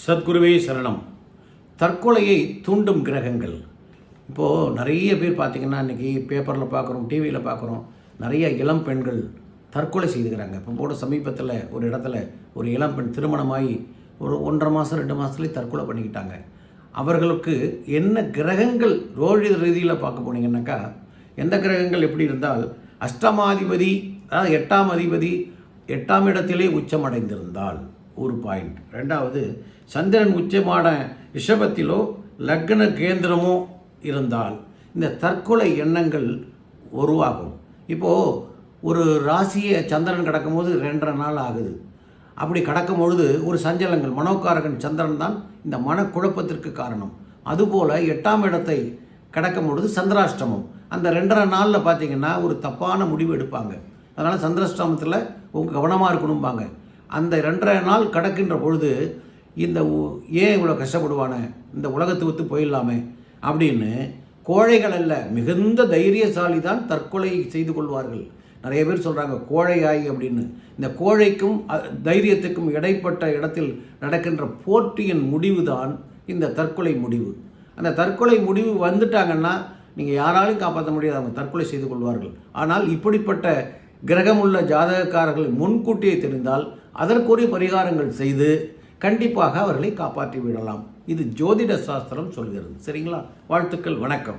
சத்குருவே சரணம். தற்கொலையை தூண்டும் கிரகங்கள். இப்போது நிறைய பேர் பார்த்திங்கன்னா இன்றைக்கி பேப்பரில் பார்க்குறோம், டிவியில் பார்க்குறோம், நிறைய இளம் பெண்கள் தற்கொலை செய்துக்கிறாங்க. இப்போ கூட சமீபத்தில் ஒரு இடத்துல ஒரு இளம் பெண் திருமணமாகி ஒரு 1.5 மாதம் 2 மாதத்துலேயே தற்கொலை பண்ணிக்கிட்டாங்க. அவர்களுக்கு என்ன கிரகங்கள் ரோஹித ரீதியில் பார்க்க போனீங்கன்னாக்கா, எந்த கிரகங்கள் எப்படி இருந்தால், அஷ்டமாதிபதி அதாவது 8ஆம் அதிபதி 8ஆம் இடத்திலே உச்சமடைந்திருந்தால் ஒரு பாயிண்ட். ரெண்டாவது, சந்திரன் உச்சமான ரிஷபத்திலோ லக்ன கேந்திரமோ இருந்தால் இந்த தற்கொலை எண்ணங்கள் உருவாகும். இப்போது ஒரு ராசியை சந்திரன் கடக்கும் போது 2.5 நாள் ஆகுது. அப்படி கடக்கும் பொழுது ஒரு சஞ்சலங்கள், மனோகாரகன் சந்திரன் தான் இந்த மனக்குழப்பத்திற்கு காரணம். அதுபோல் 8ஆம் இடத்தை கடக்கும் பொழுது சந்திராஷ்டமம். அந்த 2.5 நாளில் பார்த்திங்கன்னா ஒரு தப்பான முடிவு எடுப்பாங்க. அதனால் சந்திராஷ்டமத்தில் உங்கள் கவனமாக இருக்கணும்பாங்க. அந்த 2.5 நாள் கடக்கின்ற பொழுது இந்த ஏன் இவ்வளோ கஷ்டப்படுவானே, இந்த உலகத்தை விட்டு போயிடலாமே அப்படின்னு கோழைகள் அல்ல, மிகுந்த தைரியசாலி தான் தற்கொலை செய்து கொள்வார்கள். நிறைய பேர் சொல்கிறாங்க கோழையாய் அப்படின்னு. இந்த கோழைக்கும் தைரியத்துக்கும் இடைப்பட்ட இடத்தில் நடக்கின்ற போட்டியின் முடிவு தான் இந்த தற்கொலை முடிவு. அந்த தற்கொலை முடிவு வந்துட்டாங்கன்னா நீங்கள் யாராலையும் காப்பாற்ற முடியாது, அவங்க தற்கொலை செய்து கொள்வார்கள். ஆனால் இப்படிப்பட்ட கிரகமுள்ள ஜாதகக்காரர்கள் முன்கூட்டியே தெரிந்தால் அதற்குரிய பரிகாரங்கள் செய்து கண்டிப்பாக அவர்களை காப்பாற்றி விடலாம். இது ஜோதிட சாஸ்திரம் சொல்கிறது. சரிங்களா? வாழ்த்துக்கள், வணக்கம்.